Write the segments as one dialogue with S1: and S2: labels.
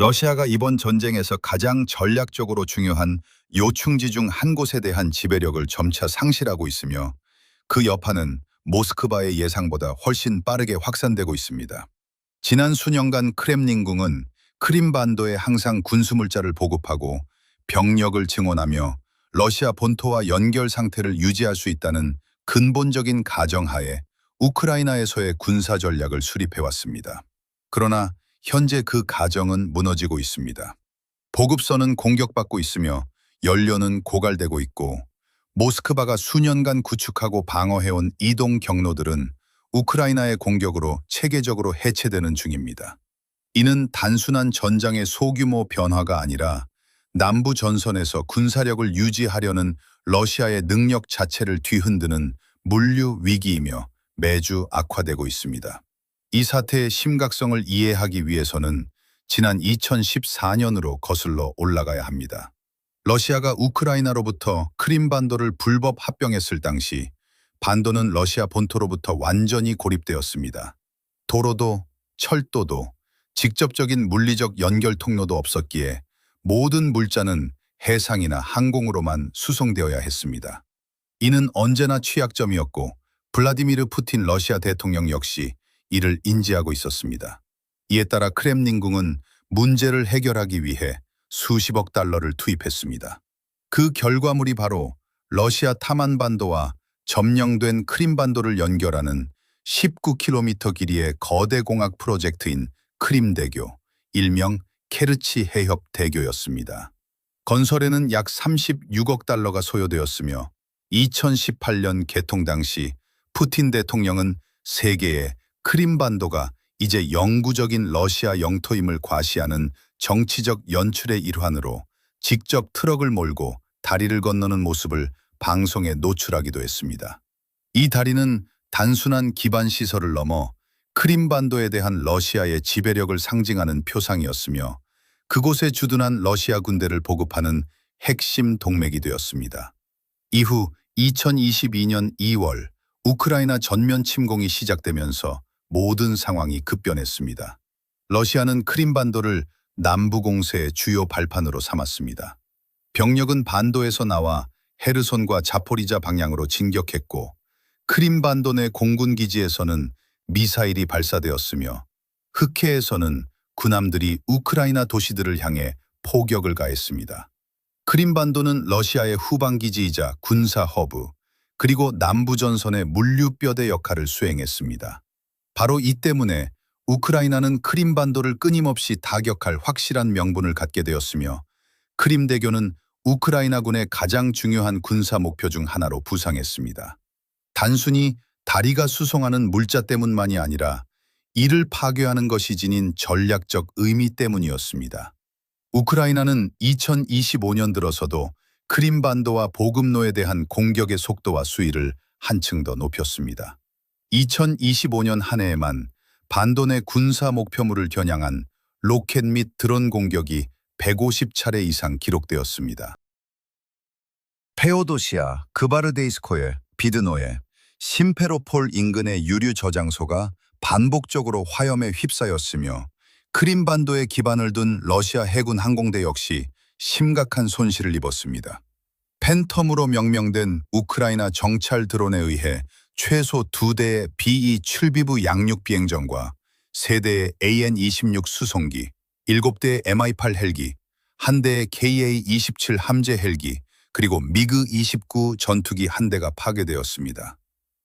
S1: 러시아가 이번 전쟁에서 가장 전략적으로 중요한 요충지 중 한 곳에 대한 지배력을 점차 상실하고 있으며 그 여파는 모스크바의 예상보다 훨씬 빠르게 확산되고 있습니다. 지난 수년간 크렘린궁은 크림반도에 항상 군수물자를 보급하고 병력을 증원하며 러시아 본토와 연결 상태를 유지할 수 있다는 근본적인 가정하에 우크라이나에서의 군사 전략을 수립해왔습니다. 그러나 현재 그 가정은 무너지고 있습니다. 보급선은 공격받고 있으며 연료는 고갈되고 있고 모스크바가 수년간 구축하고 방어해온 이동 경로들은 우크라이나의 공격으로 체계적으로 해체되는 중입니다. 이는 단순한 전장의 소규모 변화가 아니라 남부 전선에서 군사력을 유지하려는 러시아의 능력 자체를 뒤흔드는 물류 위기이며 매주 악화되고 있습니다. 이 사태의 심각성을 이해하기 위해서는 지난 2014년으로 거슬러 올라가야 합니다. 러시아가 우크라이나로부터 크림반도를 불법 합병했을 당시 반도는 러시아 본토로부터 완전히 고립되었습니다. 도로도 철도도 직접적인 물리적 연결 통로도 없었기에 모든 물자는 해상이나 항공으로만 수송되어야 했습니다. 이는 언제나 취약점이었고 블라디미르 푸틴 러시아 대통령 역시 이를 인지하고 있었습니다. 이에 따라 크렘린궁은 문제를 해결하기 위해 수십억 달러를 투입했습니다. 그 결과물이 바로 러시아 타만반도와 점령된 크림반도를 연결하는 19km 길이의 거대 공학 프로젝트인 크림대교, 일명 케르치 해협 대교였습니다. 건설에는 약 36억 달러가 소요되었으며 2018년 개통 당시 푸틴 대통령은 세계에 크림반도가 이제 영구적인 러시아 영토임을 과시하는 정치적 연출의 일환으로 직접 트럭을 몰고 다리를 건너는 모습을 방송에 노출하기도 했습니다. 이 다리는 단순한 기반 시설을 넘어 크림반도에 대한 러시아의 지배력을 상징하는 표상이었으며 그곳에 주둔한 러시아 군대를 보급하는 핵심 동맥이 되었습니다. 이후 2022년 2월 우크라이나 전면 침공이 시작되면서 모든 상황이 급변했습니다. 러시아는 크림반도를 남부 공세의 주요 발판으로 삼았습니다. 병력은 반도에서 나와 헤르손과 자포리자 방향으로 진격했고 크림반도 내 공군 기지에서는 미사일이 발사되었으며 흑해에서는 군함들이 우크라이나 도시들을 향해 포격을 가했습니다. 크림반도는 러시아의 후방기지이자 군사 허브, 그리고 남부전선의 물류뼈대 역할을 수행했습니다. 바로 이 때문에 우크라이나는 크림반도를 끊임없이 타격할 확실한 명분을 갖게 되었으며 크림대교는 우크라이나군의 가장 중요한 군사 목표 중 하나로 부상했습니다. 단순히 다리가 수송하는 물자 때문만이 아니라 이를 파괴하는 것이 지닌 전략적 의미 때문이었습니다. 우크라이나는 2025년 들어서도 크림반도와 보급로에 대한 공격의 속도와 수위를 한층 더 높였습니다. 2025년 한 해에만 반도 내 군사 목표물을 겨냥한 로켓 및 드론 공격이 150차례 이상 기록되었습니다. 페오도시아, 그바르데이스코에, 비드노에, 심페로폴 인근의 유류 저장소가 반복적으로 화염에 휩싸였으며 크림반도에 기반을 둔 러시아 해군 항공대 역시 심각한 손실을 입었습니다. 팬텀으로 명명된 우크라이나 정찰 드론에 의해 최소 2대의 BE 출비부 양육 비행정과 3대의 AN-26 수송기, 7대의 MI-8 헬기, 1대의 KA-27 함재 헬기, 그리고 미그-29 전투기 1대가 파괴되었습니다.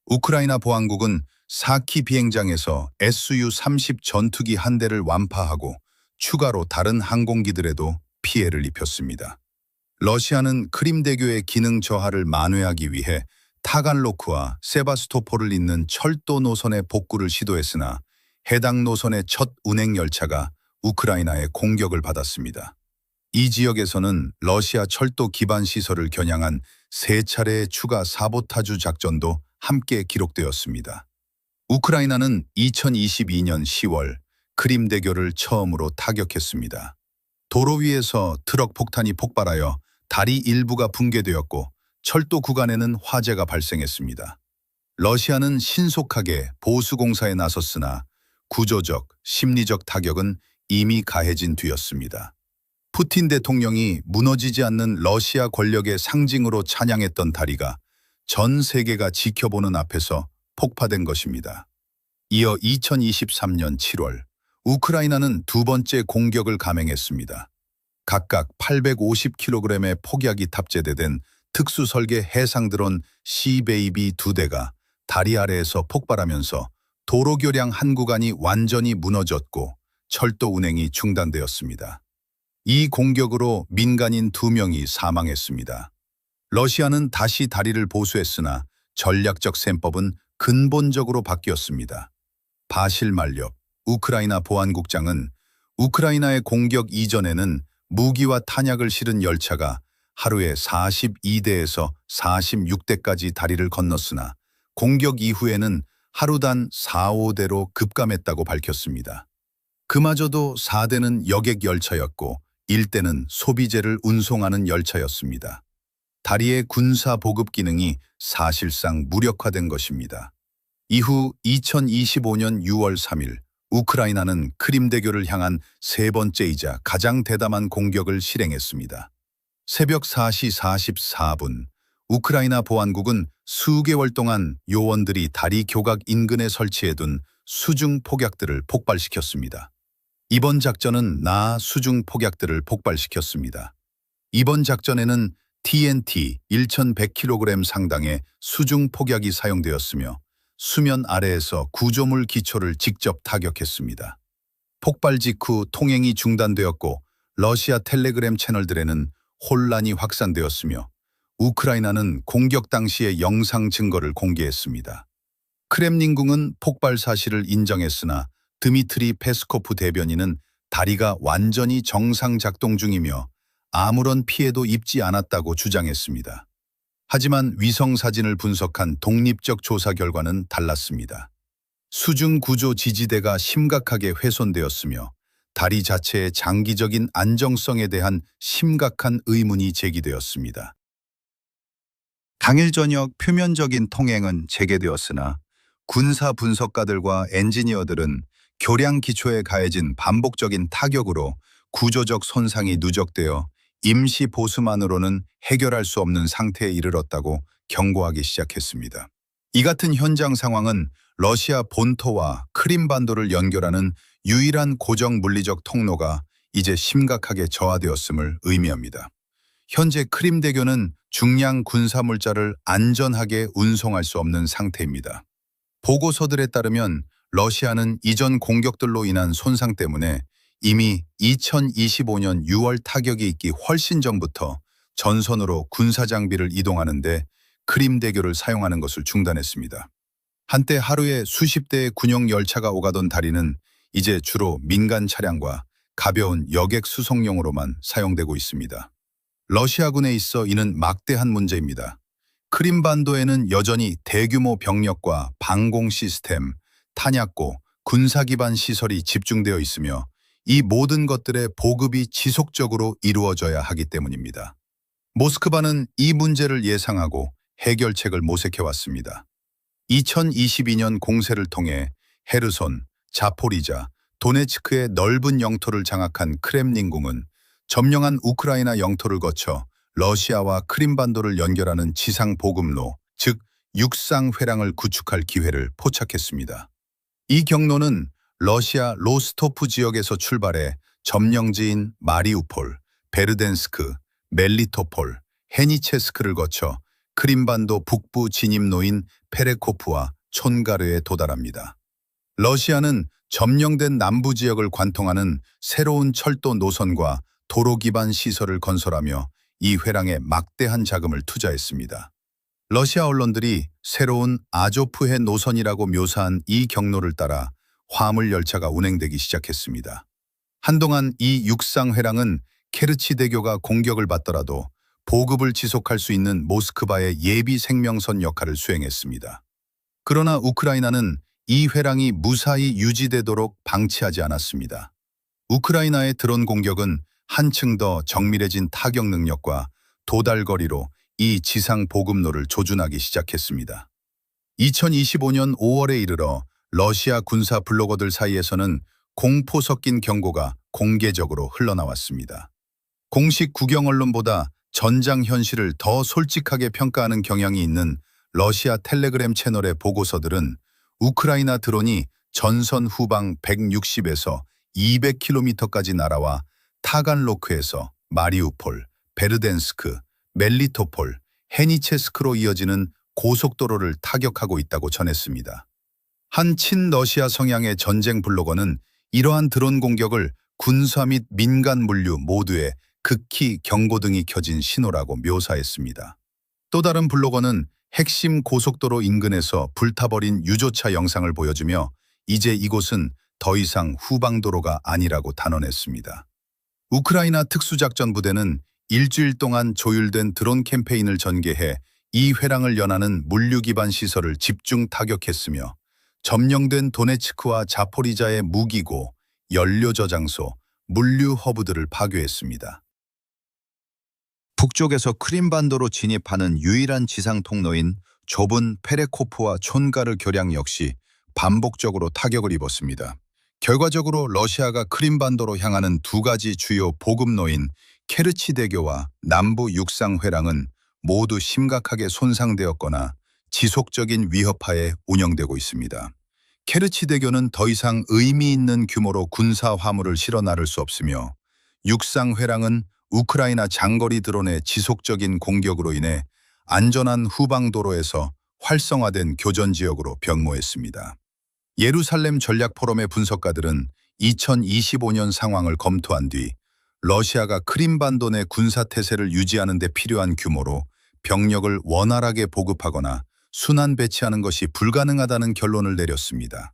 S1: 우크라이나 보안국은 사키 비행장에서 SU-30 전투기 1대를 완파하고 추가로 다른 항공기들에도 피해를 입혔습니다. 러시아는 크림대교의 기능 저하를 만회하기 위해 타간로크와 세바스토폴을 잇는 철도 노선의 복구를 시도했으나 해당 노선의 첫 운행 열차가 우크라이나의 공격을 받았습니다. 이 지역에서는 러시아 철도 기반 시설을 겨냥한 3차례의 추가 사보타주 작전도 함께 기록되었습니다. 우크라이나는 2022년 10월 크림대교를 처음으로 타격했습니다. 도로 위에서 트럭 폭탄이 폭발하여 다리 일부가 붕괴되었고 철도 구간에는 화재가 발생했습니다. 러시아는 신속하게 보수 공사에 나섰으나 구조적, 심리적 타격은 이미 가해진 뒤였습니다. 푸틴 대통령이 무너지지 않는 러시아 권력의 상징으로 찬양했던 다리가 전 세계가 지켜보는 앞에서 폭파된 것입니다. 이어 2023년 7월 우크라이나는 두 번째 공격을 감행했습니다. 각각 850kg의 폭약이 탑재된 특수 설계 해상 드론 시베이비 2대가 다리 아래에서 폭발하면서 도로교량 한 구간이 완전히 무너졌고 철도 운행이 중단되었습니다. 이 공격으로 민간인 2명이 사망했습니다. 러시아는 다시 다리를 보수했으나 전략적 셈법은 근본적으로 바뀌었습니다. 바실 말렵 우크라이나 보안국장은 우크라이나의 공격 이전에는 무기와 탄약을 실은 열차가 하루에 42대에서 46대까지 다리를 건넜으나 공격 이후에는 하루 단 4, 5대로 급감했다고 밝혔습니다. 그마저도 4대는 여객 열차였고 1대는 소비재를 운송하는 열차였습니다. 다리의 군사 보급 기능이 사실상 무력화된 것입니다. 이후 2025년 6월 3일 우크라이나는 크림대교를 향한 세 번째이자 가장 대담한 공격을 실행했습니다. 새벽 4시 44분 우크라이나 보안국은 수개월 동안 요원들이 다리 교각 인근에 설치해둔 수중 폭약들을 폭발시켰습니다. 이번 작전은 수중 폭약들을 폭발시켰습니다. 이번 작전에는 TNT 1100kg 상당의 수중 폭약이 사용되었으며 수면 아래에서 구조물 기초를 직접 타격했습니다. 폭발 직후 통행이 중단되었고 러시아 텔레그램 채널들에는 혼란이 확산되었으며 우크라이나는 공격 당시의 영상 증거를 공개했습니다. 크렘린궁은 폭발 사실을 인정했으나 드미트리 페스코프 대변인은 다리가 완전히 정상 작동 중이며 아무런 피해도 입지 않았다고 주장했습니다. 하지만 위성 사진을 분석한 독립적 조사 결과는 달랐습니다. 수중 구조 지지대가 심각하게 훼손되었으며 다리 자체의 장기적인 안정성에 대한 심각한 의문이 제기되었습니다. 당일 저녁 표면적인 통행은 재개되었으나 군사 분석가들과 엔지니어들은 교량 기초에 가해진 반복적인 타격으로 구조적 손상이 누적되어 임시 보수만으로는 해결할 수 없는 상태에 이르렀다고 경고하기 시작했습니다. 이 같은 현장 상황은 러시아 본토와 크림반도를 연결하는 유일한 고정 물리적 통로가 이제 심각하게 저하되었음을 의미합니다. 현재 크림대교는 중량 군사물자를 안전하게 운송할 수 없는 상태입니다. 보고서들에 따르면 러시아는 이전 공격들로 인한 손상 때문에 이미 2025년 6월 타격이 있기 훨씬 전부터 전선으로 군사장비를 이동하는데 크림대교를 사용하는 것을 중단했습니다. 한때 하루에 수십 대의 군용 열차가 오가던 다리는 이제 주로 민간 차량과 가벼운 여객 수송용으로만 사용되고 있습니다. 러시아군에 있어 이는 막대한 문제입니다. 크림반도에는 여전히 대규모 병력과 방공 시스템, 탄약고, 군사 기반 시설이 집중되어 있으며 이 모든 것들의 보급이 지속적으로 이루어져야 하기 때문입니다. 모스크바는 이 문제를 예상하고 해결책을 모색해왔습니다. 2022년 공세를 통해 헤르손, 자포리자, 도네츠크의 넓은 영토를 장악한 크렘린궁은 점령한 우크라이나 영토를 거쳐 러시아와 크림반도를 연결하는 지상 보급로, 즉 육상 회랑을 구축할 기회를 포착했습니다. 이 경로는 러시아 로스토프 지역에서 출발해 점령지인 마리우폴, 베르덴스크, 멜리토폴, 헤니체스크를 거쳐 크림반도 북부 진입로인 페레코프와 촌가르에 도달합니다. 러시아는 점령된 남부 지역을 관통하는 새로운 철도 노선과 도로 기반 시설을 건설하며 이 회랑에 막대한 자금을 투자했습니다. 러시아 언론들이 새로운 아조프해 노선이라고 묘사한 이 경로를 따라 화물 열차가 운행되기 시작했습니다. 한동안 이 육상 회랑은 케르치 대교가 공격을 받더라도 보급을 지속할 수 있는 모스크바의 예비 생명선 역할을 수행했습니다. 그러나 우크라이나는 이 회랑이 무사히 유지되도록 방치하지 않았습니다. 우크라이나의 드론 공격은 한층 더 정밀해진 타격 능력과 도달거리로 이 지상 보급로를 조준하기 시작했습니다. 2025년 5월에 이르러 러시아 군사 블로거들 사이에서는 공포 섞인 경고가 공개적으로 흘러나왔습니다. 공식 국영 언론보다 전장 현실을 더 솔직하게 평가하는 경향이 있는 러시아 텔레그램 채널의 보고서들은 우크라이나 드론이 전선 후방 160에서 200km까지 날아와 타간로크에서 마리우폴, 베르덴스크, 멜리토폴, 헤니체스크로 이어지는 고속도로를 타격하고 있다고 전했습니다. 한 친러시아 성향의 전쟁 블로거는 이러한 드론 공격을 군사 및 민간 물류 모두에 극히 경고등이 켜진 신호라고 묘사했습니다. 또 다른 블로거는 핵심 고속도로 인근에서 불타버린 유조차 영상을 보여주며 이제 이곳은 더 이상 후방도로가 아니라고 단언했습니다. 우크라이나 특수작전부대는 일주일 동안 조율된 드론 캠페인을 전개해 이 회랑을 연하는 물류 기반 시설을 집중 타격했으며 점령된 도네츠크와 자포리자의 무기고, 연료 저장소, 물류 허브들을 파괴했습니다. 북쪽에서 크림반도로 진입하는 유일한 지상 통로인 좁은 페레코프와 촌가르 교량 역시 반복적으로 타격을 입었습니다. 결과적으로 러시아가 크림반도로 향하는 두 가지 주요 보급로인 케르치대교와 남부 육상 회랑은 모두 심각하게 손상되었거나 지속적인 위협하에 운영되고 있습니다. 케르치대교는 더 이상 의미 있는 규모로 군사 화물을 실어 나를 수 없으며 육상 회랑은 우크라이나 장거리 드론의 지속적인 공격으로 인해 안전한 후방도로에서 활성화된 교전지역으로 변모했습니다. 예루살렘 전략 포럼의 분석가들은 2025년 상황을 검토한 뒤 러시아가 크림반도 내 군사태세를 유지하는 데 필요한 규모로 병력을 원활하게 보급하거나 순환 배치하는 것이 불가능하다는 결론을 내렸습니다.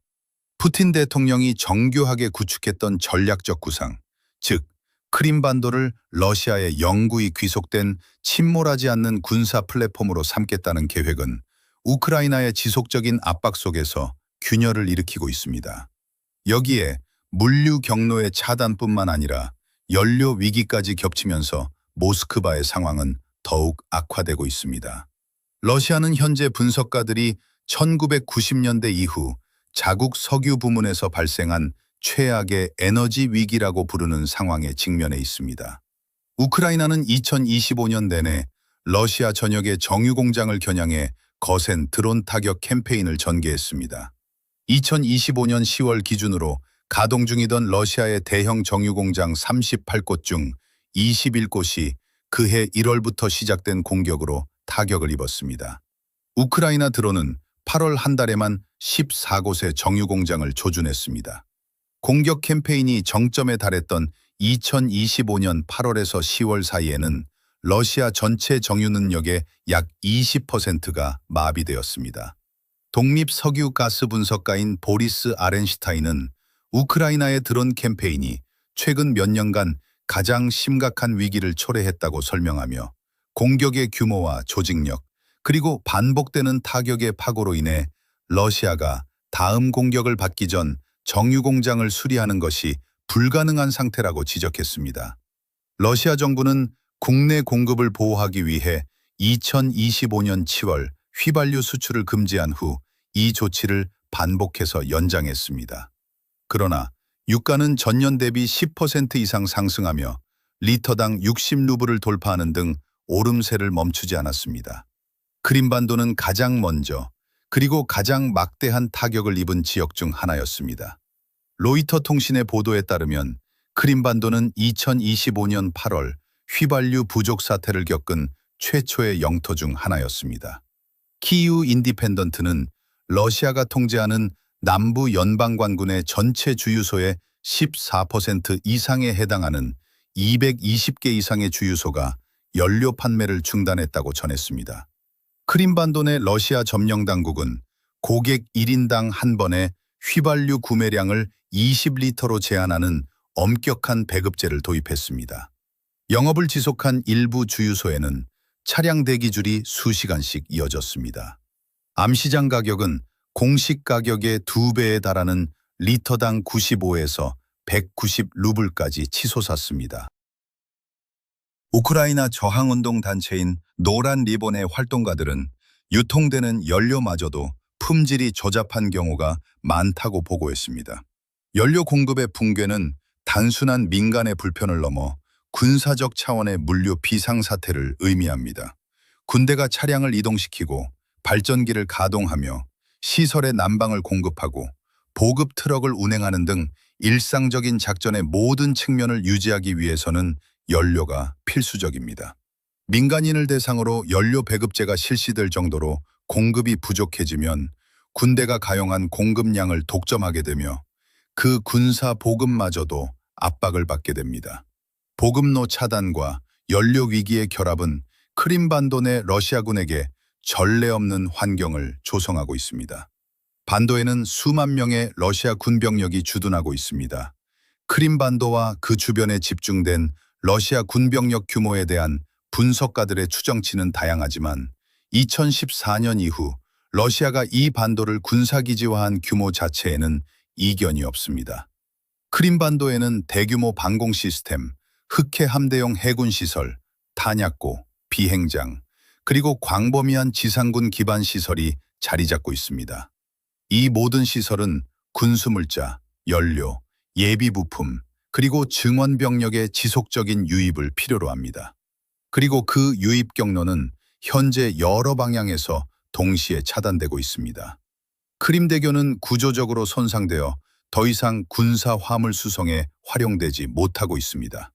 S1: 푸틴 대통령이 정교하게 구축했던 전략적 구상, 즉 크림반도를 러시아의 영구히 귀속된 침몰하지 않는 군사 플랫폼으로 삼겠다는 계획은 우크라이나의 지속적인 압박 속에서 균열을 일으키고 있습니다. 여기에 물류 경로의 차단뿐만 아니라 연료 위기까지 겹치면서 모스크바의 상황은 더욱 악화되고 있습니다. 러시아는 현재 분석가들이 1990년대 이후 자국 석유 부문에서 발생한 최악의 에너지 위기라고 부르는 상황에 직면해 있습니다. 우크라이나는 2025년 내내 러시아 전역의 정유 공장을 겨냥해 거센 드론 타격 캠페인을 전개했습니다. 2025년 10월 기준으로 가동 중이던 러시아의 대형 정유 공장 38곳 중 21곳이 그해 1월부터 시작된 공격으로 타격을 입었습니다. 우크라이나 드론은 8월 한 달에만 14곳의 정유 공장을 조준했습니다. 공격 캠페인이 정점에 달했던 2025년 8월에서 10월 사이에는 러시아 전체 정유 능력의 약 20%가 마비되었습니다. 독립 석유 가스 분석가인 보리스 아렌슈타인은 우크라이나의 드론 캠페인이 최근 몇 년간 가장 심각한 위기를 초래했다고 설명하며 공격의 규모와 조직력, 그리고 반복되는 타격의 파고로 인해 러시아가 다음 공격을 받기 전 정유 공장을 수리하는 것이 불가능한 상태라고 지적했습니다. 러시아 정부는 국내 공급을 보호하기 위해 2025년 7월 휘발유 수출을 금지한 후 이 조치를 반복해서 연장했습니다. 그러나 유가는 전년 대비 10% 이상 상승하며 리터당 60루블을 돌파하는 등 오름세를 멈추지 않았습니다. 크림반도는 가장 먼저 그리고 가장 막대한 타격을 입은 지역 중 하나였습니다. 로이터 통신의 보도에 따르면 크림반도는 2025년 8월 휘발유 부족 사태를 겪은 최초의 영토 중 하나였습니다. 키이우 인디펜던트는 러시아가 통제하는 남부 연방관군의 전체 주유소의 14% 이상에 해당하는 220개 이상의 주유소가 연료 판매를 중단했다고 전했습니다. 크림반도 내 러시아 점령 당국은 고객 1인당 한 번에 휘발유 구매량을 20리터로 제한하는 엄격한 배급제를 도입했습니다. 영업을 지속한 일부 주유소에는 차량 대기줄이 수시간씩 이어졌습니다. 암시장 가격은 공식 가격의 2배에 달하는 리터당 95에서 190루블까지 치솟았습니다. 우크라이나 저항운동 단체인 노란 리본의 활동가들은 유통되는 연료마저도 품질이 저잡한 경우가 많다고 보고했습니다. 연료 공급의 붕괴는 단순한 민간의 불편을 넘어 군사적 차원의 물류 비상사태를 의미합니다. 군대가 차량을 이동시키고 발전기를 가동하며 시설의 난방을 공급하고 보급 트럭을 운행하는 등 일상적인 작전의 모든 측면을 유지하기 위해서는 연료가 필수적입니다. 민간인을 대상으로 연료 배급제가 실시될 정도로 공급이 부족해지면 군대가 가용한 공급량을 독점하게 되며 그 군사 보급마저도 압박을 받게 됩니다. 보급로 차단과 연료 위기의 결합은 크림반도 내 러시아군에게 전례 없는 환경을 조성하고 있습니다. 반도에는 수만 명의 러시아 군병력이 주둔하고 있습니다. 크림반도와 그 주변에 집중된 러시아 군병력 규모에 대한 분석가들의 추정치는 다양하지만 2014년 이후 러시아가 이 반도를 군사기지화한 규모 자체에는 이견이 없습니다. 크림반도에는 대규모 방공 시스템, 흑해 함대용 해군 시설, 탄약고, 비행장, 그리고 광범위한 지상군 기반 시설이 자리 잡고 있습니다. 이 모든 시설은 군수물자, 연료, 예비 부품, 그리고 증원 병력의 지속적인 유입을 필요로 합니다. 그리고 그 유입 경로는 현재 여러 방향에서 동시에 차단되고 있습니다. 크림대교는 구조적으로 손상되어 더 이상 군사 화물 수송에 활용되지 못하고 있습니다.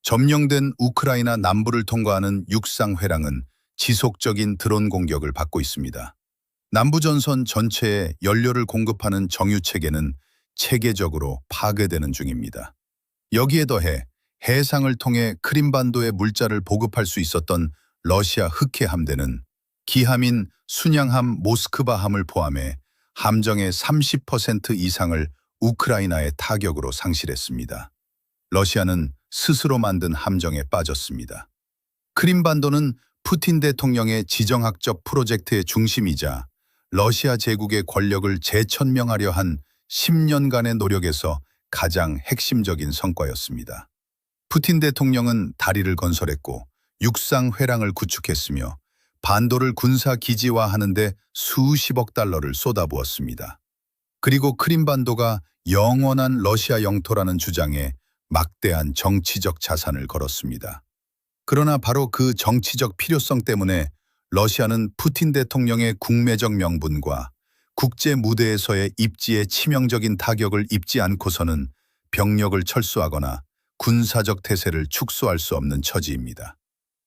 S1: 점령된 우크라이나 남부를 통과하는 육상 회랑은 지속적인 드론 공격을 받고 있습니다. 남부전선 전체에 연료를 공급하는 정유체계는 체계적으로 파괴되는 중입니다. 여기에 더해 해상을 통해 크림반도에 물자를 보급할 수 있었던 러시아 흑해 함대는 기함인 순양함 모스크바함을 포함해 함정의 30% 이상을 우크라이나의 타격으로 상실했습니다. 러시아는 스스로 만든 함정에 빠졌습니다. 크림반도는 푸틴 대통령의 지정학적 프로젝트의 중심이자 러시아 제국의 권력을 재천명하려 한 10년간의 노력에서 가장 핵심적인 성과였습니다. 푸틴 대통령은 다리를 건설했고 육상 회랑을 구축했으며 반도를 군사 기지화하는 데 수십억 달러를 쏟아부었습니다. 그리고 크림반도가 영원한 러시아 영토라는 주장에 막대한 정치적 자산을 걸었습니다. 그러나 바로 그 정치적 필요성 때문에 러시아는 푸틴 대통령의 국내적 명분과 국제 무대에서의 입지에 치명적인 타격을 입지 않고서는 병력을 철수하거나 군사적 태세를 축소할 수 없는 처지입니다.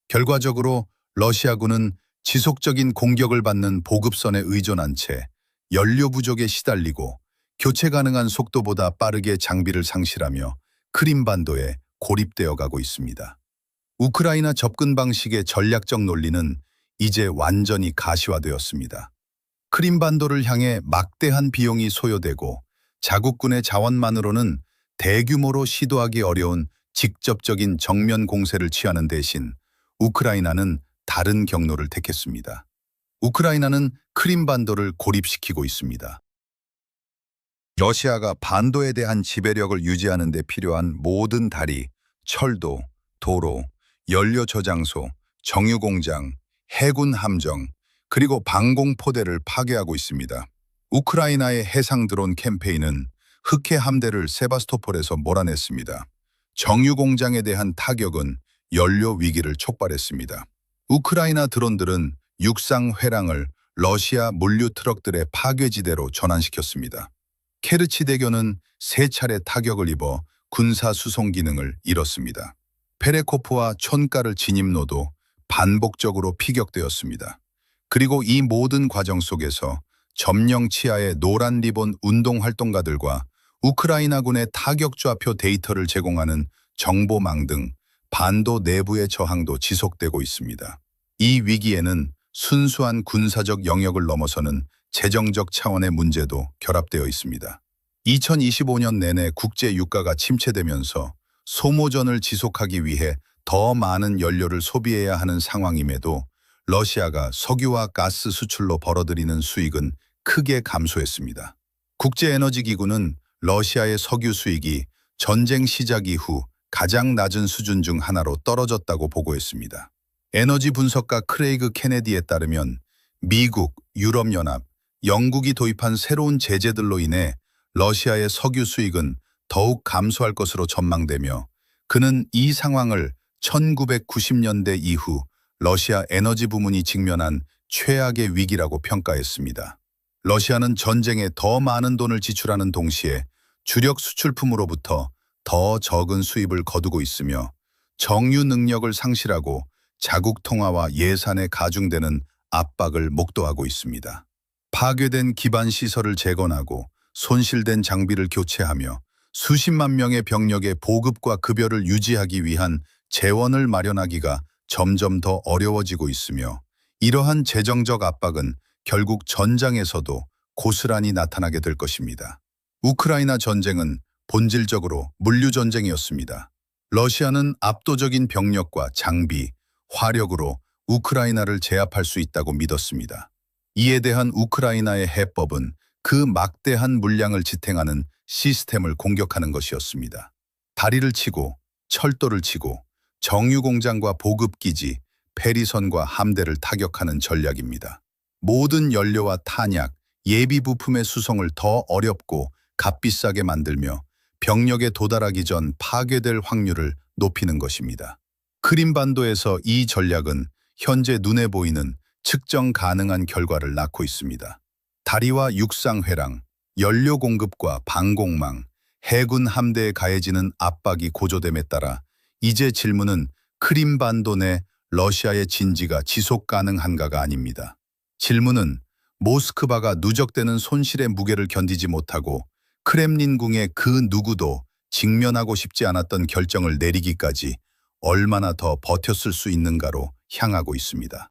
S1: 결과적으로 러시아군은 지속적인 공격을 받는 보급선에 의존한 채 연료 부족에 시달리고 교체 가능한 속도보다 빠르게 장비를 상실하며 크림반도에 고립되어 가고 있습니다. 우크라이나 접근 방식의 전략적 논리는 이제 완전히 가시화되었습니다. 크림반도를 향해 막대한 비용이 소요되고 자국군의 자원만으로는 대규모로 시도하기 어려운 직접적인 정면 공세를 취하는 대신 우크라이나는 다른 경로를 택했습니다. 우크라이나는 크림반도를 고립시키고 있습니다. 러시아가 반도에 대한 지배력을 유지하는 데 필요한 모든 다리, 철도, 도로, 연료 저장소, 정유공장, 해군 함정, 그리고 방공포대를 파괴하고 있습니다. 우크라이나의 해상 드론 캠페인은 흑해 함대를 세바스토폴에서 몰아냈습니다. 정유공장에 대한 타격은 연료 위기를 촉발했습니다. 우크라이나 드론들은 육상 회랑을 러시아 물류 트럭들의 파괴지대로 전환시켰습니다. 케르치 대교는 3차례 타격을 입어 군사 수송 기능을 잃었습니다. 페레코프와 촌가르 진입로도 반복적으로 피격되었습니다. 그리고 이 모든 과정 속에서 점령 치하의 노란 리본 운동활동가들과 우크라이나군의 타격 좌표 데이터를 제공하는 정보망 등 반도 내부의 저항도 지속되고 있습니다. 이 위기에는 순수한 군사적 영역을 넘어서는 재정적 차원의 문제도 결합되어 있습니다. 2025년 내내 국제 유가가 침체되면서 소모전을 지속하기 위해 더 많은 연료를 소비해야 하는 상황임에도 러시아가 석유와 가스 수출로 벌어들이는 수익은 크게 감소했습니다. 국제에너지기구는 러시아의 석유 수익이 전쟁 시작 이후 가장 낮은 수준 중 하나로 떨어졌다고 보고했습니다. 에너지 분석가 크레이그 케네디에 따르면 미국, 유럽연합, 영국이 도입한 새로운 제재들로 인해 러시아의 석유 수익은 더욱 감소할 것으로 전망되며 그는 이 상황을 1990년대 이후 러시아 에너지 부문이 직면한 최악의 위기라고 평가했습니다. 러시아는 전쟁에 더 많은 돈을 지출하는 동시에 주력 수출품으로부터 더 적은 수입을 거두고 있으며 정유 능력을 상실하고 자국 통화와 예산에 가중되는 압박을 목도하고 있습니다. 파괴된 기반 시설을 재건하고 손실된 장비를 교체하며 수십만 명의 병력의 보급과 급여를 유지하기 위한 재원을 마련하기가 점점 더 어려워지고 있으며 이러한 재정적 압박은 결국 전장에서도 고스란히 나타나게 될 것입니다. 우크라이나 전쟁은 본질적으로 물류전쟁이었습니다. 러시아는 압도적인 병력과 장비, 화력으로 우크라이나를 제압할 수 있다고 믿었습니다. 이에 대한 우크라이나의 해법은 그 막대한 물량을 지탱하는 시스템을 공격하는 것이었습니다. 다리를 치고 철도를 치고 정유공장과 보급기지, 페리선과 함대를 타격하는 전략입니다. 모든 연료와 탄약, 예비 부품의 수송을 더 어렵고 값비싸게 만들며 병력에 도달하기 전 파괴될 확률을 높이는 것입니다. 크림반도에서 이 전략은 현재 눈에 보이는 측정 가능한 결과를 낳고 있습니다. 다리와 육상 회랑, 연료 공급과 방공망, 해군 함대에 가해지는 압박이 고조됨에 따라 이제 질문은 크림반도 내 러시아의 진지가 지속 가능한가가 아닙니다. 질문은 모스크바가 누적되는 손실의 무게를 견디지 못하고 크렘린궁의 그 누구도 직면하고 싶지 않았던 결정을 내리기까지 얼마나 더 버텼을 수 있는가로 향하고 있습니다.